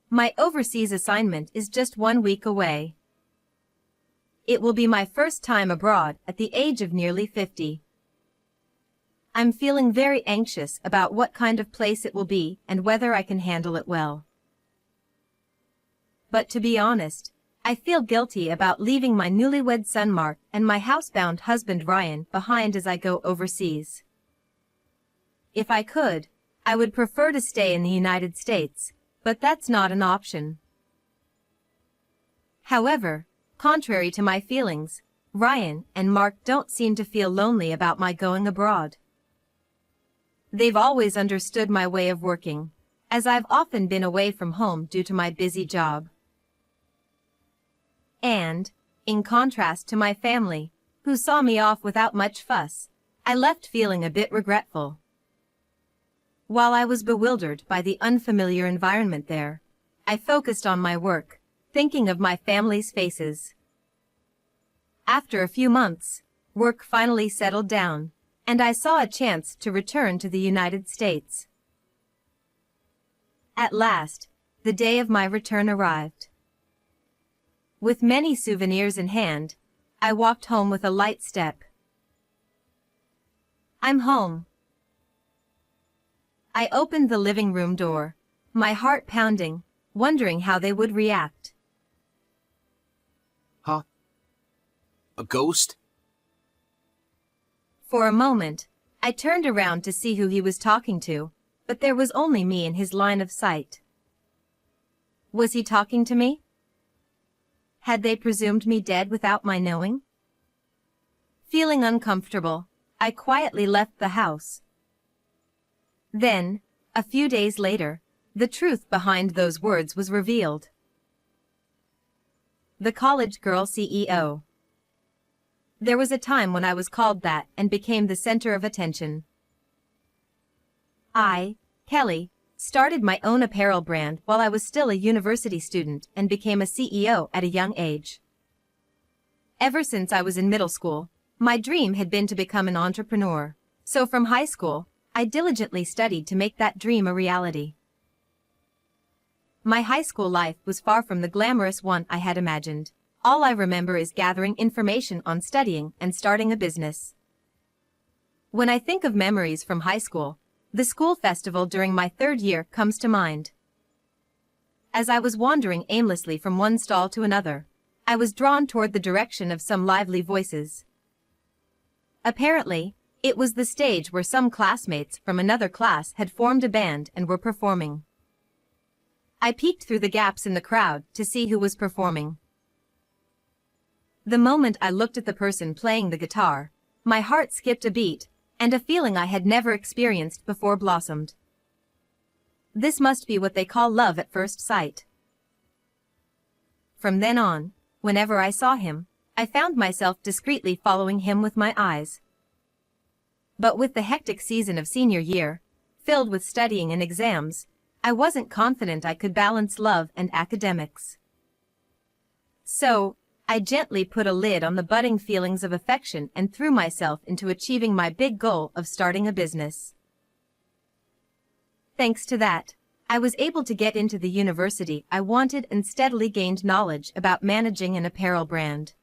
My overseas assignment is just 1 week away. It will be my first time abroad at the age of nearly 50. I'm feeling very anxious about what kind of place it will be and whether I can handle it well. But to be honest, I feel guilty about leaving my newlywed son Mark and my housebound husband Ryan behind as I go overseas. If I could, I would prefer to stay in the United States, but that's not an option. However, contrary to my feelings, Ryan and Mark don't seem to feel lonely about my going abroad. They've always understood my way of working, as I've often been away from home due to my busy job. And, in contrast to my family, who saw me off without much fuss, I left feeling a bit regretful. While I was bewildered by the unfamiliar environment there, I focused on my work, thinking of my family's faces. After a few months, work finally settled down, and I saw a chance to return to the United States. At last, the day of my return arrived. With many souvenirs in hand, I walked home with a light step. I'm home. I opened the living room door, my heart pounding, wondering how they would react. Huh? A ghost? For a moment, I turned around to see who he was talking to, but there was only me in his line of sight. Was he talking to me? Had they presumed me dead without my knowing? Feeling uncomfortable, I quietly left the house. Then, a few days later, the truth behind those words was revealed. The college girl CEO. There was a time when I was called that and became the center of attention. I, Kelly, started my own apparel brand while I was still a university student and became a CEO at a young age. Ever since I was in middle school, my dream had been to become an entrepreneur, so from high school, I diligently studied to make that dream a reality. My high school life was far from the glamorous one I had imagined. All I remember is gathering information on studying and starting a business. When I think of memories from high school, the school festival during my 3rd year comes to mind. As I was wandering aimlessly from one stall to another, I was drawn toward the direction of some lively voices. Apparently, it was the stage where some classmates from another class had formed a band and were performing. I peeked through the gaps in the crowd to see who was performing. The moment I looked at the person playing the guitar, my heart skipped a beat, and a feeling I had never experienced before blossomed. This must be what they call love at first sight. From then on, whenever I saw him, I found myself discreetly following him with my eyes. But with the hectic season of senior year, filled with studying and exams, I wasn't confident I could balance love and academics. So, I gently put a lid on the budding feelings of affection and threw myself into achieving my big goal of starting a business. Thanks to that, I was able to get into the university I wanted and steadily gained knowledge about managing an apparel brand.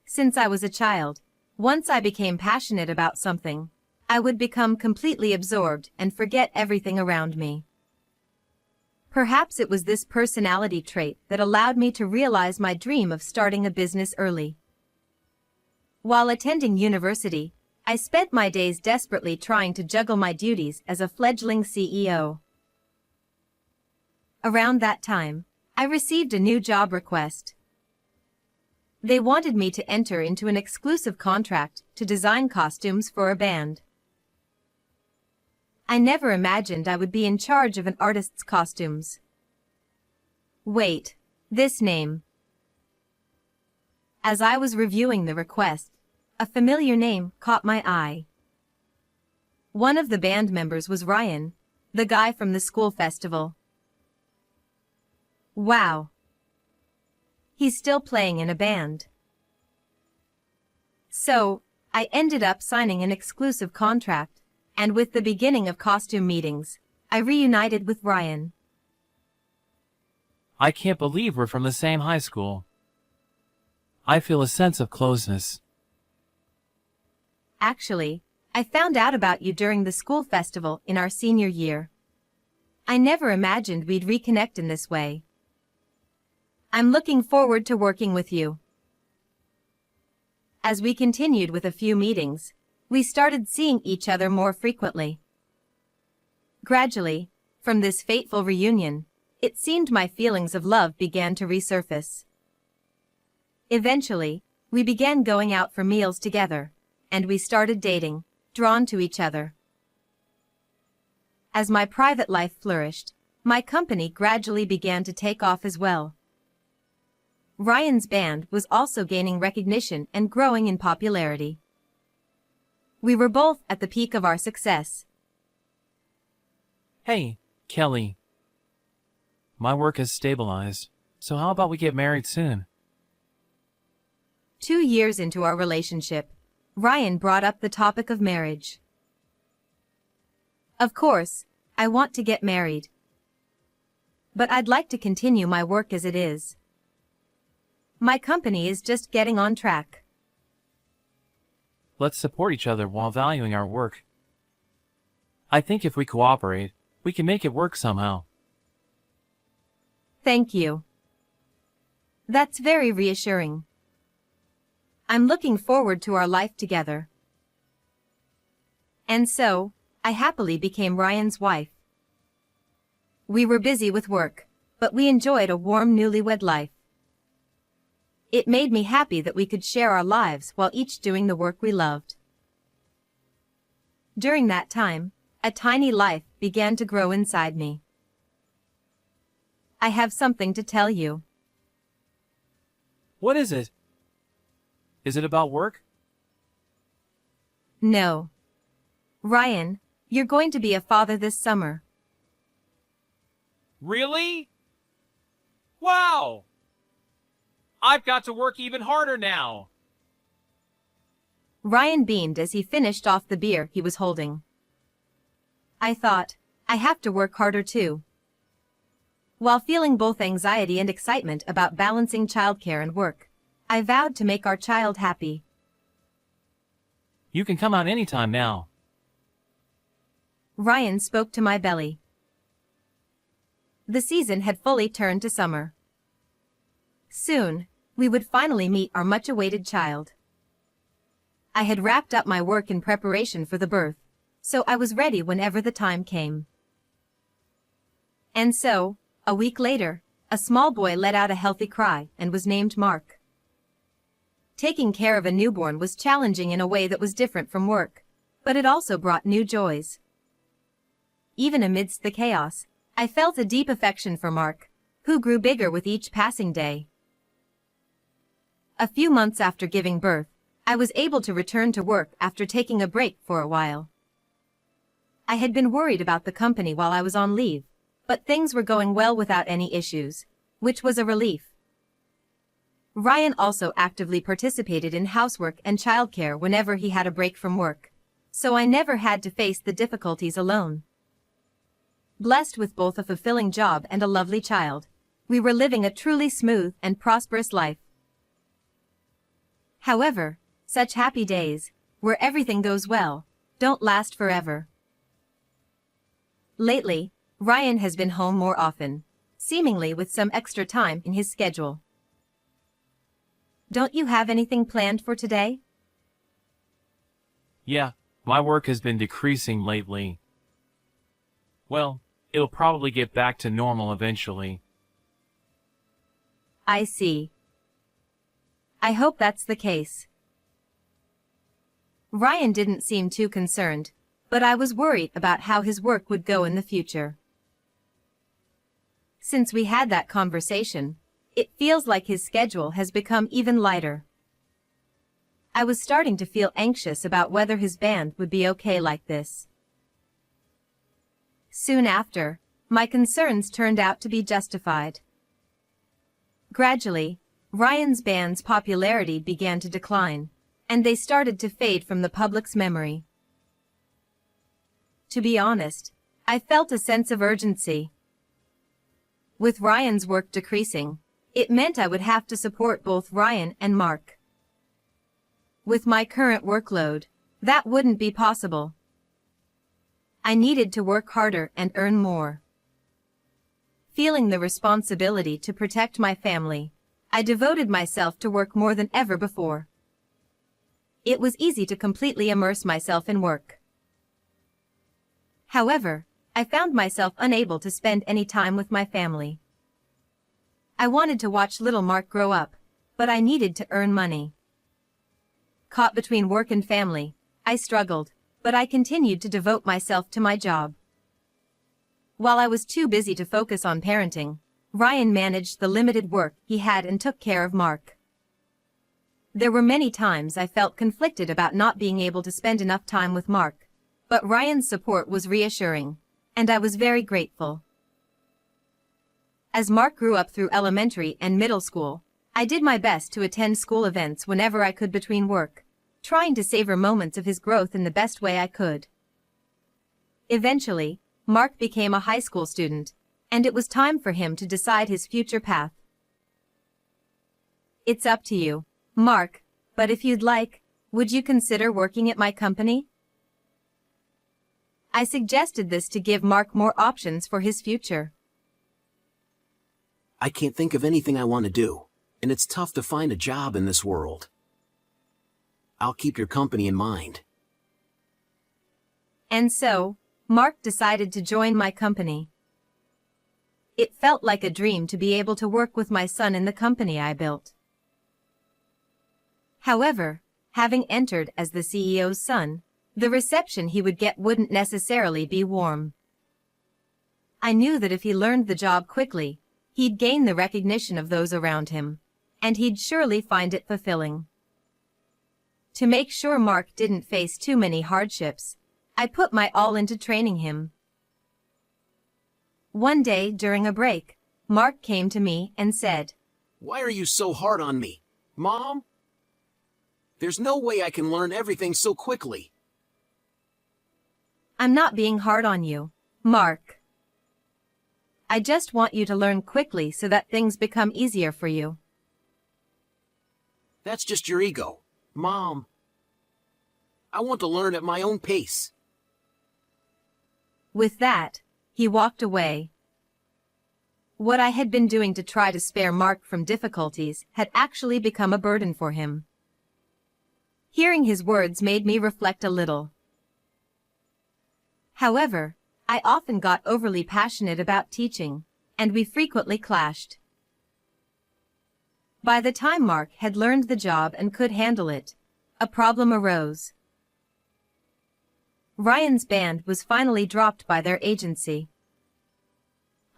Since I was a child, once I became passionate about something, I would become completely absorbed and forget everything around me. Perhaps it was this personality trait that allowed me to realize my dream of starting a business early. While attending university, I spent my days desperately trying to juggle my duties as a fledgling CEO. Around that time, I received a new job request. They wanted me to enter into an exclusive contract to design costumes for a band. I never imagined I would be in charge of an artist's costumes. Wait, this name. As I was reviewing the request, a familiar name caught my eye. One of the band members was Ryan, the guy from the school festival. Wow. He's still playing in a band. So, I ended up signing an exclusive contract, and with the beginning of costume meetings, I reunited with Ryan. I can't believe we're from the same high school. I feel a sense of closeness. Actually, I found out about you during the school festival in our senior year. I never imagined we'd reconnect in this way. I'm looking forward to working with you. As we continued with a few meetings, we started seeing each other more frequently. Gradually, from this fateful reunion, it seemed my feelings of love began to resurface. Eventually, we began going out for meals together, and we started dating, drawn to each other. As my private life flourished, my company gradually began to take off as well. Ryan's band was also gaining recognition and growing in popularity. We were both at the peak of our success. Hey, Kelly. My work has stabilized, so how about we get married soon? 2 years into our relationship, Ryan brought up the topic of marriage. Of course, I want to get married. But I'd like to continue my work as it is. My company is just getting on track. Let's support each other while valuing our work. I think if we cooperate, we can make it work somehow. Thank you. That's very reassuring. I'm looking forward to our life together. And so, I happily became Ryan's wife. We were busy with work, but we enjoyed a warm newlywed life. It made me happy that we could share our lives while each doing the work we loved. During that time, a tiny life began to grow inside me. I have something to tell you. What is it? Is it about work? No. Ryan, you're going to be a father this summer. Really? Wow! I've got to work even harder now. Ryan beamed as he finished off the beer he was holding. I thought, I have to work harder too. While feeling both anxiety and excitement about balancing childcare and work, I vowed to make our child happy. You can come out anytime now. Ryan spoke to my belly. The season had fully turned to summer. Soon, we would finally meet our much-awaited child. I had wrapped up my work in preparation for the birth, so I was ready whenever the time came. And so, a week later, a small boy let out a healthy cry and was named Mark. Taking care of a newborn was challenging in a way that was different from work, but it also brought new joys. Even amidst the chaos, I felt a deep affection for Mark, who grew bigger with each passing day. A few months after giving birth, I was able to return to work after taking a break for a while. I had been worried about the company while I was on leave, but things were going well without any issues, which was a relief. Ryan also actively participated in housework and childcare whenever he had a break from work, so I never had to face the difficulties alone. Blessed with both a fulfilling job and a lovely child, we were living a truly smooth and prosperous life. However, such happy days, where everything goes well, don't last forever. Lately, Ryan has been home more often, seemingly with some extra time in his schedule. Don't you have anything planned for today? Yeah, my work has been decreasing lately. Well, it'll probably get back to normal eventually. I see. I hope that's the case. Ryan didn't seem too concerned, but I was worried about how his work would go in the future. Since we had that conversation, it feels like his schedule has become even lighter. I was starting to feel anxious about whether his band would be okay like this. Soon after, my concerns turned out to be justified. Gradually, Ryan's band's popularity began to decline, and they started to fade from the public's memory. To be honest, I felt a sense of urgency. With Ryan's work decreasing, it meant I would have to support both Ryan and Mark. With my current workload, that wouldn't be possible. I needed to work harder and earn more. Feeling the responsibility to protect my family, I devoted myself to work more than ever before. It was easy to completely immerse myself in work. However, I found myself unable to spend any time with my family. I wanted to watch little Mark grow up, but I needed to earn money. Caught between work and family, I struggled, but I continued to devote myself to my job. While I was too busy to focus on parenting, Ryan managed the limited work he had and took care of Mark. There were many times I felt conflicted about not being able to spend enough time with Mark, but Ryan's support was reassuring, and I was very grateful. As Mark grew up through elementary and middle school, I did my best to attend school events whenever I could between work, trying to savor moments of his growth in the best way I could. Eventually, Mark became a high school student, and it was time for him to decide his future path. It's up to you, Mark, but if you'd like, would you consider working at my company? I suggested this to give Mark more options for his future. I can't think of anything I want to do, and it's tough to find a job in this world. I'll keep your company in mind. And so, Mark decided to join my company. It felt like a dream to be able to work with my son in the company I built. However, having entered as the CEO's son, the reception he would get wouldn't necessarily be warm. I knew that if he learned the job quickly, he'd gain the recognition of those around him, and he'd surely find it fulfilling. To make sure Mark didn't face too many hardships, I put my all into training him. One day during a break, Mark came to me and said, Why are you so hard on me, Mom? There's no way I can learn everything so quickly. I'm not being hard on you, Mark. I just want you to learn quickly so that things become easier for you. That's just your ego, Mom. I want to learn at my own pace. With that, he walked away. What I had been doing to try to spare Mark from difficulties had actually become a burden for him. Hearing his words made me reflect a little. However, I often got overly passionate about teaching, and we frequently clashed. By the time Mark had learned the job and could handle it, a problem arose. Ryan's band was finally dropped by their agency.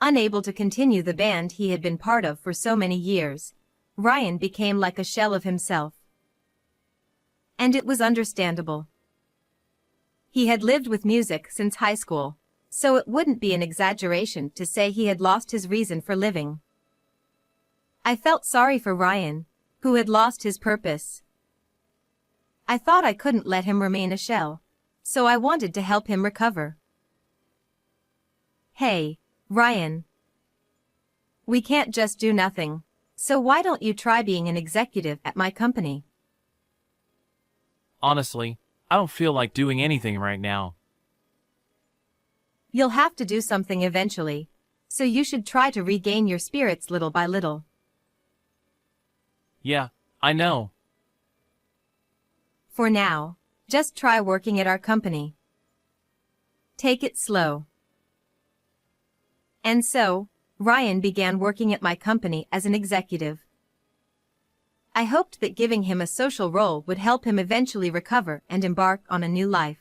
Unable to continue the band he had been part of for so many years, Ryan became like a shell of himself. And it was understandable. He had lived with music since high school, so it wouldn't be an exaggeration to say he had lost his reason for living. I felt sorry for Ryan, who had lost his purpose. I thought I couldn't let him remain a shell, so I wanted to help him recover. Hey, Ryan. We can't just do nothing, so why don't you try being an executive at my company? Honestly, I don't feel like doing anything right now. You'll have to do something eventually, so you should try to regain your spirits little by little. Yeah, I know. For now, just try working at our company. Take it slow. And so, Ryan began working at my company as an executive. I hoped that giving him a social role would help him eventually recover and embark on a new life.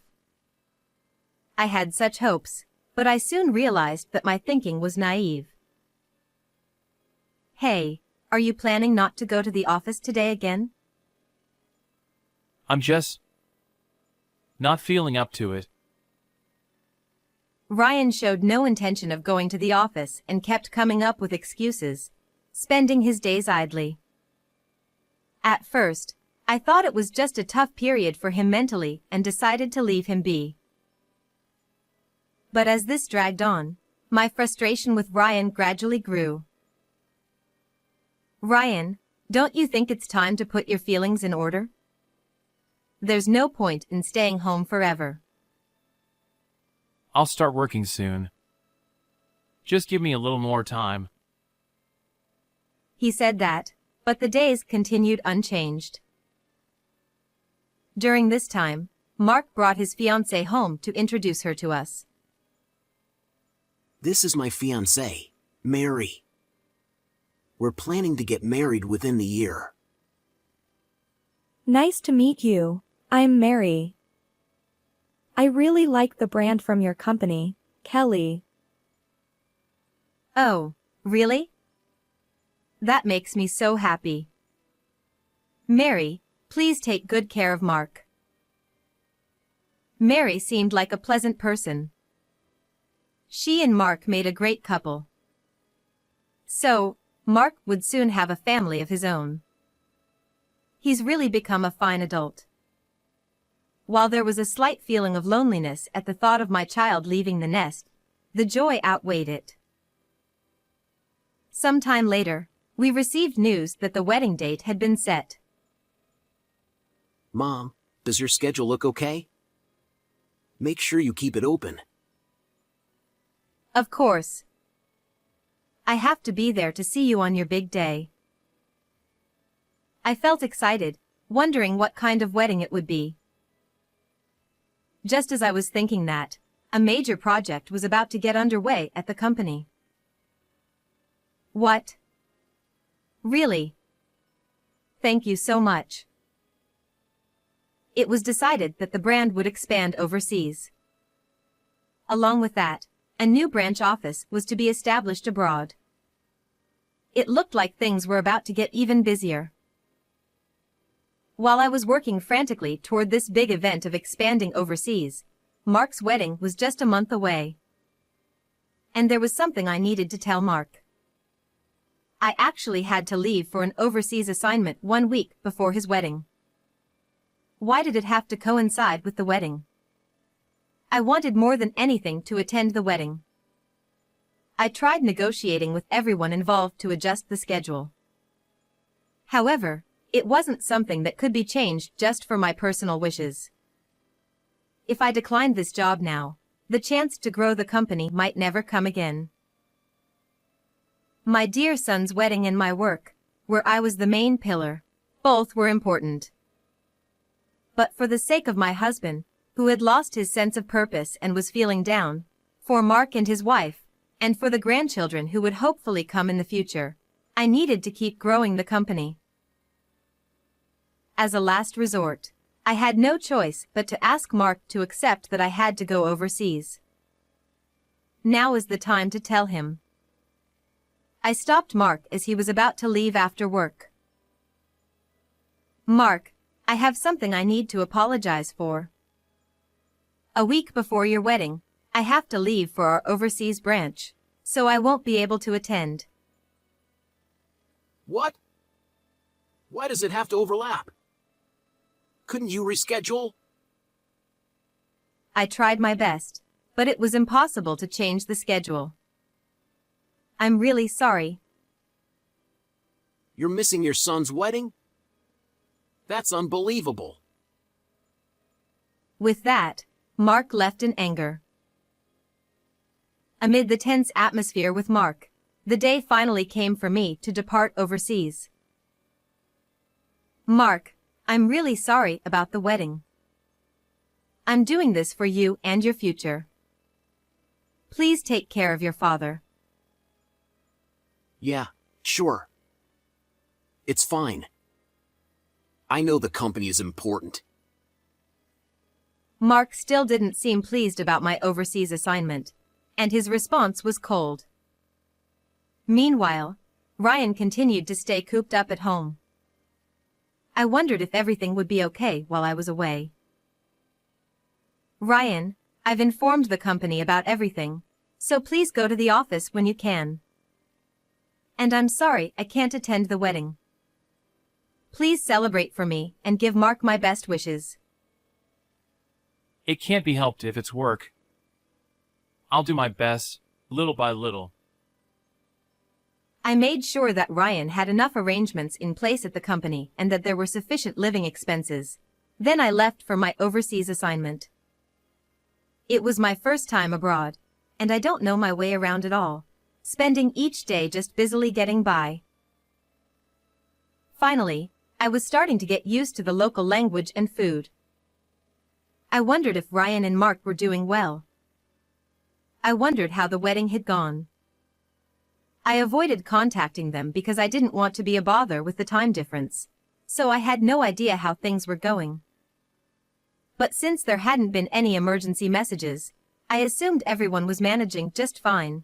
I had such hopes, but I soon realized that my thinking was naive. Hey, are you planning not to go to the office today again? I'm just not feeling up to it. Ryan showed no intention of going to the office and kept coming up with excuses, spending his days idly. At first, I thought it was just a tough period for him mentally and decided to leave him be. But as this dragged on, My frustration with Ryan gradually grew. Ryan, don't you think it's time to put your feelings in order? There's no point in staying home forever. I'll start working soon. Just give me a little more time. He said that, but the days continued unchanged. During this time, Mark brought his fiancée home to introduce her to us. This is my fiancée, Mary. We're planning to get married within the year. Nice to meet you. I'm Mary. I really like the brand from your company, Kelly. Oh, really? That makes me so happy. Mary, please take good care of Mark. Mary seemed like a pleasant person. She and Mark made a great couple. So, Mark would soon have a family of his own. He's really become a fine adult. While there was a slight feeling of loneliness at the thought of my child leaving the nest, the joy outweighed it. Some time later, we received news that the wedding date had been set. Mom, does your schedule look okay? Make sure you keep it open. Of course. I have to be there to see you on your big day. I felt excited, wondering what kind of wedding it would be. Just as I was thinking that, a major project was about to get underway at the company. What? Really? Thank you so much. It was decided that the brand would expand overseas. Along with that, a new branch office was to be established abroad. It looked like things were about to get even busier. While I was working frantically toward this big event of expanding overseas, Mark's wedding was just a month away. And there was something I needed to tell Mark. I actually had to leave for an overseas assignment 1 week before his wedding. Why did it have to coincide with the wedding? I wanted more than anything to attend the wedding. I tried negotiating with everyone involved to adjust the schedule. However, it wasn't something that could be changed just for my personal wishes. If I declined this job now, the chance to grow the company might never come again. My dear son's wedding and my work, where I was the main pillar, both were important. But for the sake of my husband, who had lost his sense of purpose and was feeling down, for Mark and his wife, and for the grandchildren who would hopefully come in the future, I needed to keep growing the company. As a last resort, I had no choice but to ask Mark to accept that I had to go overseas. Now is the time to tell him. I stopped Mark as he was about to leave after work. Mark, I have something I need to apologize for. A week before your wedding, I have to leave for our overseas branch, so I won't be able to attend. What? Why does it have to overlap? Couldn't you reschedule? I tried my best, but it was impossible to change the schedule. I'm really sorry. You're missing your son's wedding? That's unbelievable. With that, Mark left in anger. Amid the tense atmosphere with Mark, the day finally came for me to depart overseas. Mark, I'm really sorry about the wedding. I'm doing this for you and your future. Please take care of your father. Yeah, sure. It's fine. I know the company is important. Mark still didn't seem pleased about my overseas assignment, and his response was cold. Meanwhile, Ryan continued to stay cooped up at home. I wondered if everything would be okay while I was away. Ryan, I've informed the company about everything, so please go to the office when you can. And I'm sorry I can't attend the wedding. Please celebrate for me and give Mark my best wishes. It can't be helped if it's work. I'll do my best, little by little. I made sure that Ryan had enough arrangements in place at the company and that there were sufficient living expenses. Then I left for my overseas assignment. It was my first time abroad, and I don't know my way around at all, spending each day just busily getting by. Finally, I was starting to get used to the local language and food. I wondered if Ryan and Mark were doing well. I wondered how the wedding had gone. I avoided contacting them because I didn't want to be a bother with the time difference, so I had no idea how things were going. But since there hadn't been any emergency messages, I assumed everyone was managing just fine.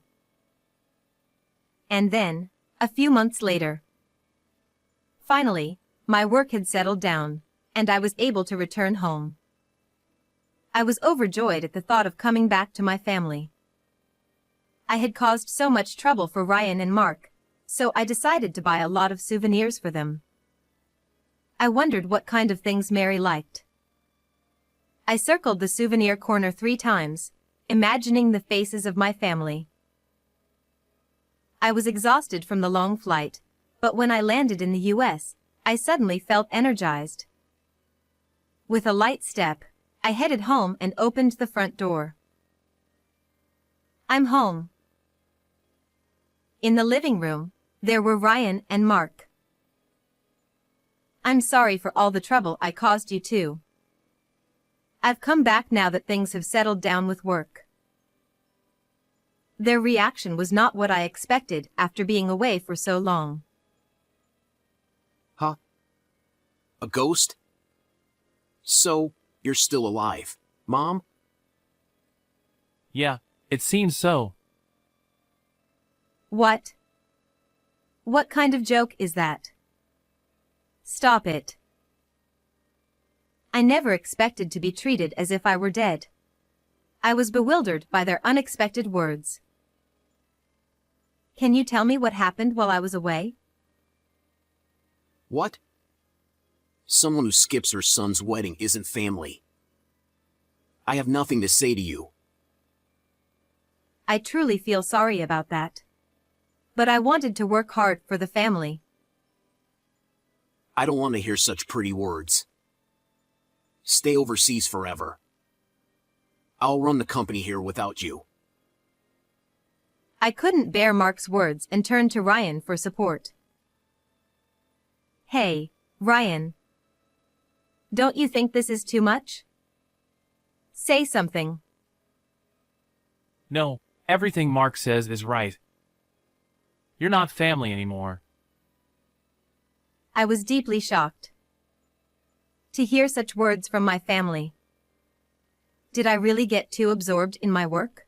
And then, a few months later, finally, my work had settled down, and I was able to return home. I was overjoyed at the thought of coming back to my family. I had caused so much trouble for Ryan and Mark, so I decided to buy a lot of souvenirs for them. I wondered what kind of things Mary liked. I circled the souvenir corner 3 times, imagining the faces of my family. I was exhausted from the long flight, but when I landed in the US, I suddenly felt energized. With a light step, I headed home and opened the front door. I'm home. In the living room, there were Ryan and Mark. I'm sorry for all the trouble I caused you too. I've come back now that things have settled down with work. Their reaction was not what I expected after being away for so long. Huh? A ghost? So, you're still alive, Mom? Yeah, it seems so. What? What kind of joke is that? Stop it. I never expected to be treated as if I were dead. I was bewildered by their unexpected words. Can you tell me what happened while I was away? What? Someone who skips her son's wedding isn't family. I have nothing to say to you. I truly feel sorry about that. But I wanted to work hard for the family. I don't want to hear such pretty words. Stay overseas forever. I'll run the company here without you. I couldn't bear Mark's words and turned to Ryan for support. Hey, Ryan. Don't you think this is too much? Say something. No, everything Mark says is right. You're not family anymore. I was deeply shocked to hear such words from my family. Did I really get too absorbed in my work?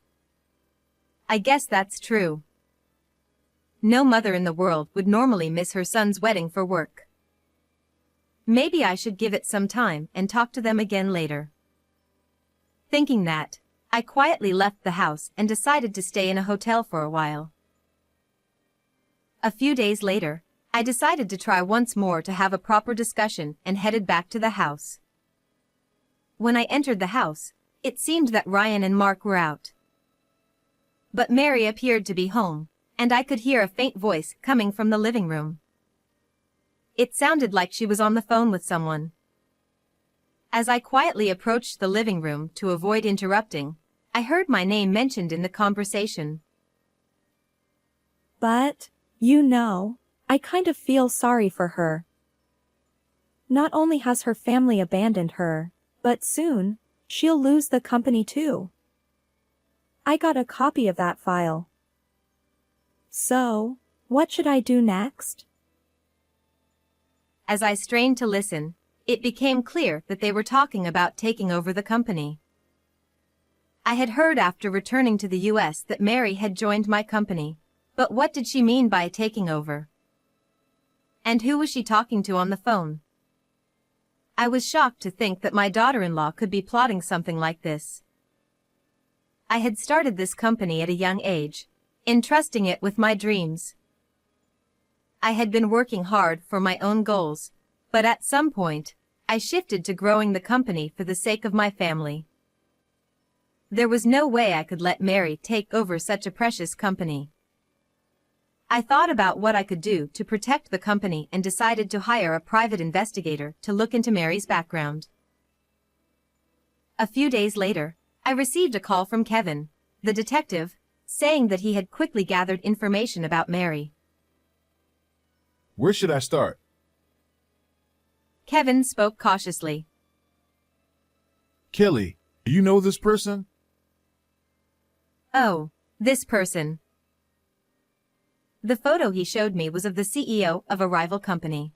I guess that's true. No mother in the world would normally miss her son's wedding for work. Maybe I should give it some time and talk to them again later. Thinking that, I quietly left the house and decided to stay in a hotel for a while. A few days later, I decided to try once more to have a proper discussion and headed back to the house. When I entered the house, it seemed that Ryan and Mark were out. But Mary appeared to be home, and I could hear a faint voice coming from the living room. It sounded like she was on the phone with someone. As I quietly approached the living room to avoid interrupting, I heard my name mentioned in the conversation. But, I kind of feel sorry for her. Not only has her family abandoned her, but soon, she'll lose the company too. I got a copy of that file. So, what should I do next? As I strained to listen, it became clear that they were talking about taking over the company. I had heard after returning to the US that Mary had joined my company, but what did she mean by taking over? And who was she talking to on the phone? I was shocked to think that my daughter-in-law could be plotting something like this. I had started this company at a young age, entrusting it with my dreams. I had been working hard for my own goals, but at some point, I shifted to growing the company for the sake of my family. There was no way I could let Mary take over such a precious company. I thought about what I could do to protect the company and decided to hire a private investigator to look into Mary's background. A few days later, I received a call from Kevin, the detective, saying that he had quickly gathered information about Mary. Where should I start? Kevin spoke cautiously. Kelly, do you know this person? Oh, this person. The photo he showed me was of the CEO of a rival company.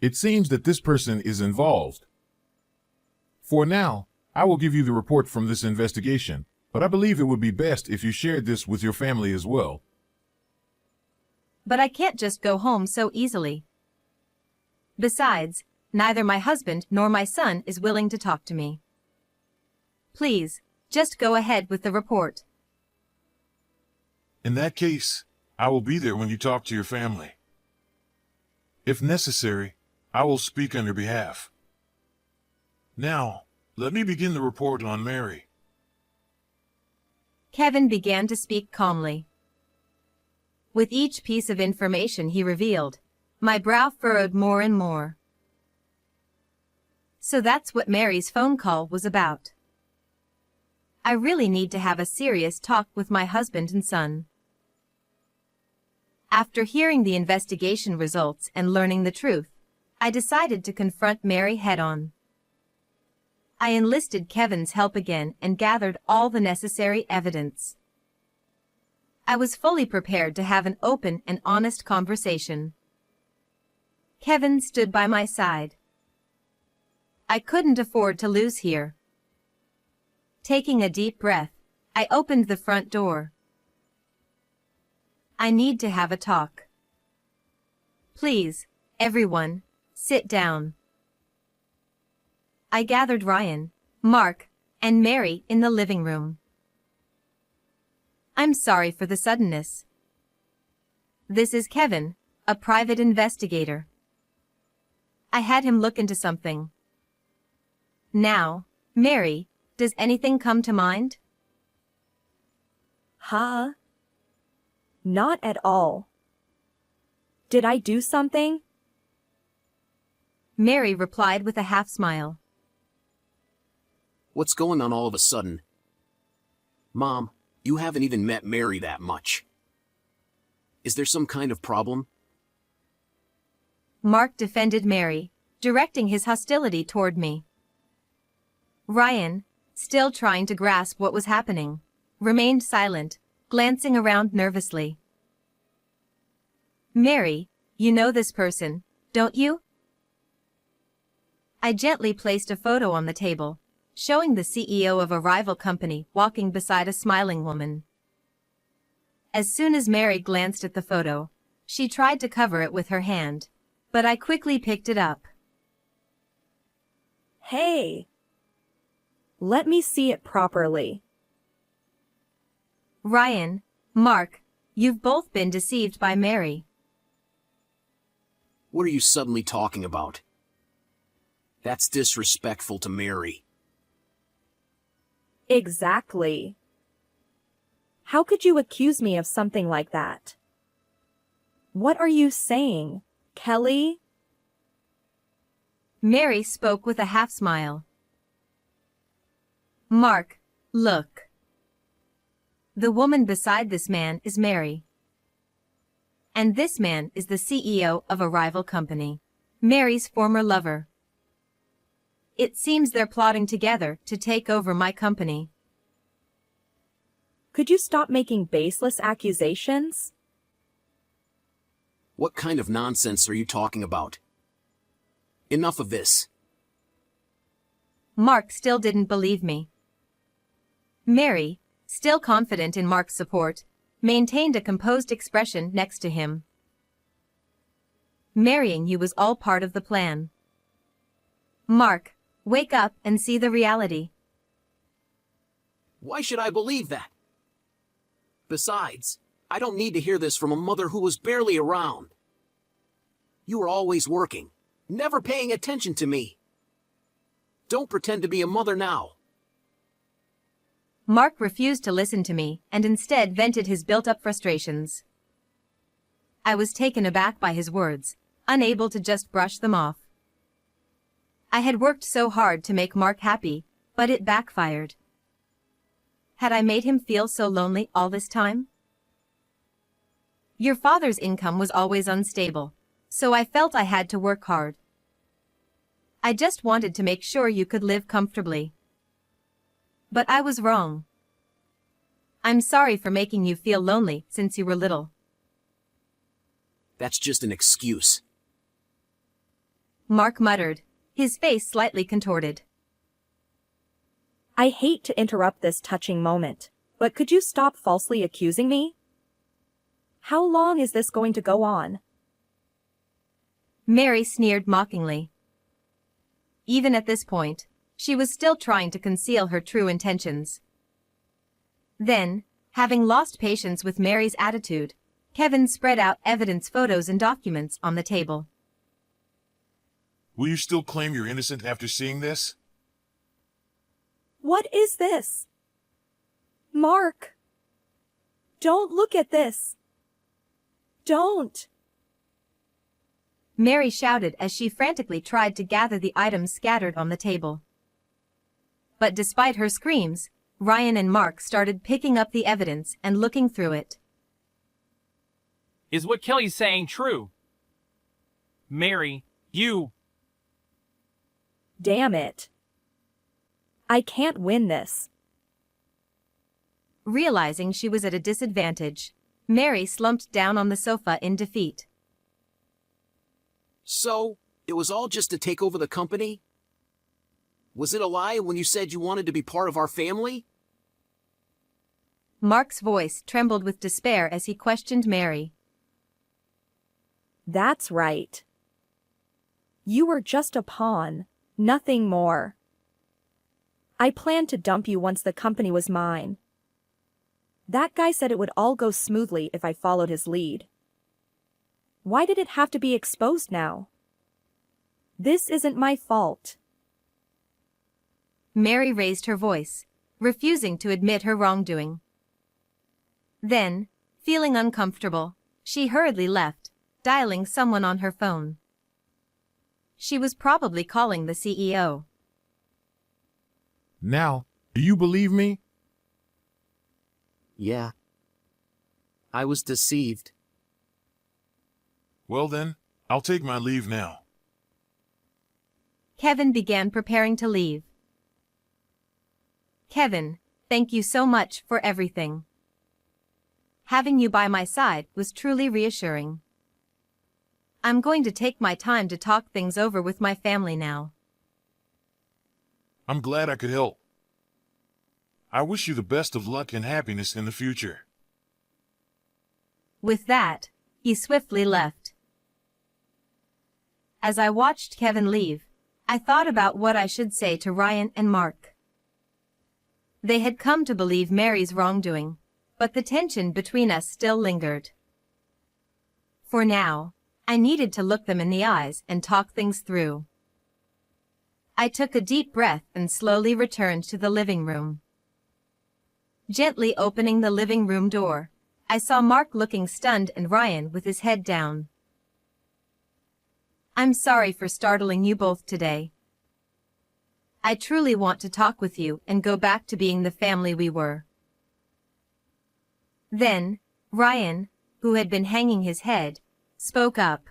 It seems that this person is involved. For now, I will give you the report from this investigation, but I believe it would be best if you shared this with your family as well. But I can't just go home so easily. Besides, neither my husband nor my son is willing to talk to me. Please, just go ahead with the report. In that case, I will be there when you talk to your family. If necessary, I will speak on your behalf. Now, let me begin the report on Mary. Kevin began to speak calmly. With each piece of information he revealed, my brow furrowed more and more. So that's what Mary's phone call was about. I really need to have a serious talk with my husband and son. After hearing the investigation results and learning the truth, I decided to confront Mary head-on. I enlisted Kevin's help again and gathered all the necessary evidence. I was fully prepared to have an open and honest conversation. Kevin stood by my side. I couldn't afford to lose here. Taking a deep breath, I opened the front door. I need to have a talk. Please, everyone, sit down. I gathered Ryan, Mark, and Mary in the living room. I'm sorry for the suddenness. This is Kevin, a private investigator. I had him look into something. Now, Mary, does anything come to mind? Huh? Not at all. Did I do something? Mary replied with a half smile. What's going on all of a sudden? Mom, you haven't even met Mary that much. Is there some kind of problem? Mark defended Mary, directing his hostility toward me. Ryan, still trying to grasp what was happening, remained silent, glancing around nervously. Mary, you know this person, don't you? I gently placed a photo on the table, showing the CEO of a rival company walking beside a smiling woman. As soon as Mary glanced at the photo, she tried to cover it with her hand, but I quickly picked it up. Hey! Let me see it properly. Ryan, Mark, you've both been deceived by Mary. What are you suddenly talking about? That's disrespectful to Mary. Exactly. How could you accuse me of something like that? What are you saying, Kelly? Mary spoke with a half smile. Mark, look. The woman beside this man is Mary. And this man is the CEO of a rival company, Mary's former lover. It seems they're plotting together to take over my company. Could you stop making baseless accusations? What kind of nonsense are you talking about? Enough of this. Mark still didn't believe me. Mary, still confident in Mark's support, maintained a composed expression next to him. Marrying you was all part of the plan. Mark, wake up and see the reality. Why should I believe that? Besides, I don't need to hear this from a mother who was barely around. You were always working, never paying attention to me. Don't pretend to be a mother now. Mark refused to listen to me and instead vented his built-up frustrations. I was taken aback by his words, unable to just brush them off. I had worked so hard to make Mark happy, but it backfired. Had I made him feel so lonely all this time? Your father's income was always unstable, so I felt I had to work hard. I just wanted to make sure you could live comfortably. But I was wrong. I'm sorry for making you feel lonely since you were little. That's just an excuse. Mark muttered, his face slightly contorted. I hate to interrupt this touching moment, but could you stop falsely accusing me? How long is this going to go on? Mary sneered mockingly. Even at this point, she was still trying to conceal her true intentions. Then, having lost patience with Mary's attitude, Kevin spread out evidence, photos, and documents on the table. Will you still claim you're innocent after seeing this? What is this? Mark! Don't look at this! Don't! Mary shouted as she frantically tried to gather the items scattered on the table. But despite her screams, Ryan and Mark started picking up the evidence and looking through it. Is what Kelly's saying true? Mary, you... Damn it. I can't win this. Realizing she was at a disadvantage, Mary slumped down on the sofa in defeat. So, it was all just to take over the company? Was it a lie when you said you wanted to be part of our family? Mark's voice trembled with despair as he questioned Mary. That's right. You were just a pawn, nothing more. I planned to dump you once the company was mine. That guy said it would all go smoothly if I followed his lead. Why did it have to be exposed now? This isn't my fault. Mary raised her voice, refusing to admit her wrongdoing. Then, feeling uncomfortable, she hurriedly left, dialing someone on her phone. She was probably calling the CEO. Now, do you believe me? Yeah. I was deceived. Well then, I'll take my leave now. Kevin began preparing to leave. Kevin, thank you so much for everything. Having you by my side was truly reassuring. I'm going to take my time to talk things over with my family now. I'm glad I could help. I wish you the best of luck and happiness in the future. With that, he swiftly left. As I watched Kevin leave, I thought about what I should say to Ryan and Mark. They had come to believe Mary's wrongdoing, but the tension between us still lingered. For now, I needed to look them in the eyes and talk things through. I took a deep breath and slowly returned to the living room. Gently opening the living room door, I saw Mark looking stunned and Ryan with his head down. I'm sorry for startling you both today. I truly want to talk with you and go back to being the family we were. Then, Ryan, who had been hanging his head, spoke up.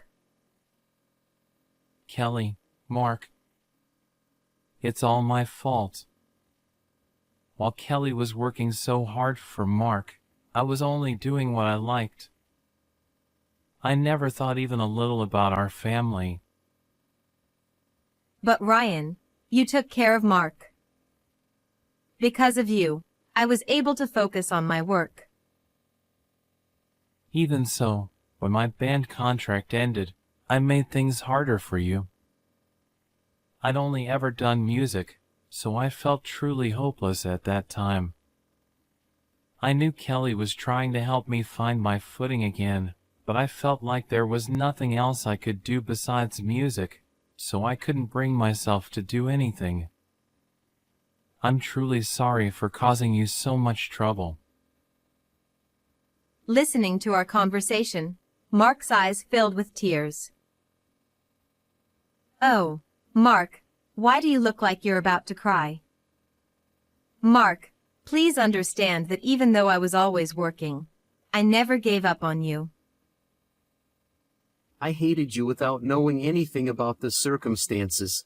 Kelly, Mark. It's all my fault. While Kelly was working so hard for Mark, I was only doing what I liked. I never thought even a little about our family. But Ryan, you took care of Mark. Because of you, I was able to focus on my work. Even so, when my band contract ended, I made things harder for you. I'd only ever done music, so I felt truly hopeless at that time. I knew Kelly was trying to help me find my footing again, but I felt like there was nothing else I could do besides music, so I couldn't bring myself to do anything. I'm truly sorry for causing you so much trouble. Listening to our conversation, Mark's eyes filled with tears. Oh, Mark, why do you look like you're about to cry? Mark, please understand that even though I was always working, I never gave up on you. I hated you without knowing anything about the circumstances.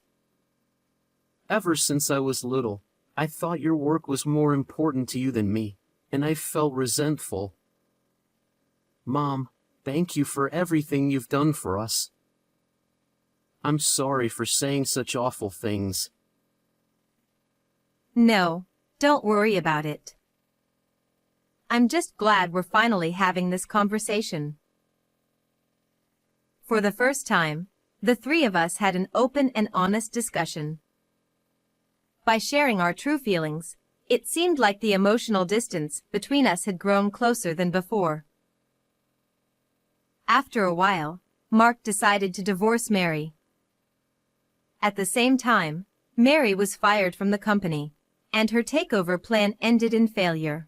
Ever since I was little, I thought your work was more important to you than me, and I felt resentful. Mom, thank you for everything you've done for us. I'm sorry for saying such awful things. No, don't worry about it. I'm just glad we're finally having this conversation. For the first time, the three of us had an open and honest discussion. By sharing our true feelings, it seemed like the emotional distance between us had grown closer than before. After a while, Mark decided to divorce Mary. At the same time, Mary was fired from the company, and her takeover plan ended in failure.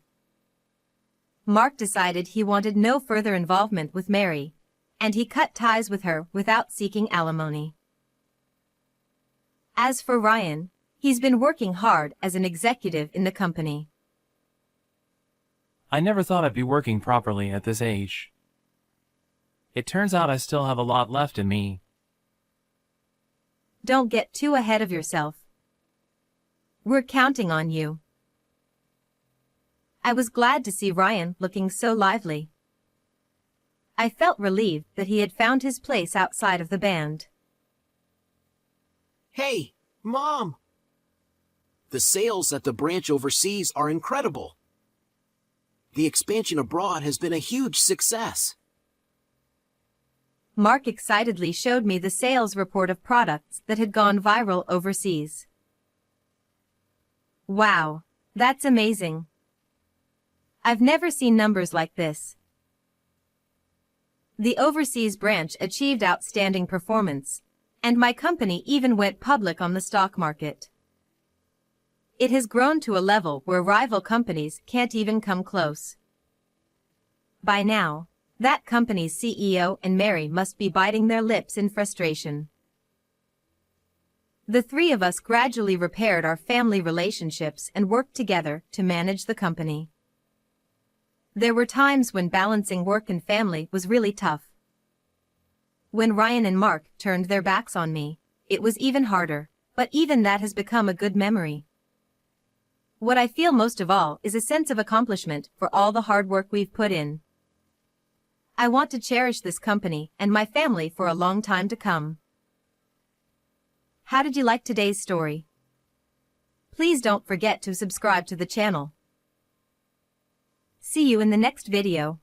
Mark decided he wanted no further involvement with Mary, and he cut ties with her without seeking alimony. As for Ryan, he's been working hard as an executive in the company. I never thought I'd be working properly at this age. It turns out I still have a lot left in me. Don't get too ahead of yourself. We're counting on you. I was glad to see Ryan looking so lively. I felt relieved that he had found his place outside of the band. Hey, Mom! The sales at the branch overseas are incredible. The expansion abroad has been a huge success. Mark excitedly showed me the sales report of products that had gone viral overseas. Wow, that's amazing. I've never seen numbers like this. The overseas branch achieved outstanding performance, and my company even went public on the stock market. It has grown to a level where rival companies can't even come close. By now, that company's CEO and Mary must be biting their lips in frustration. The three of us gradually repaired our family relationships and worked together to manage the company. There were times when balancing work and family was really tough. When Ryan and Mark turned their backs on me, it was even harder, but even that has become a good memory. What I feel most of all is a sense of accomplishment for all the hard work we've put in. I want to cherish this company and my family for a long time to come. How did you like today's story? Please don't forget to subscribe to the channel. See you in the next video.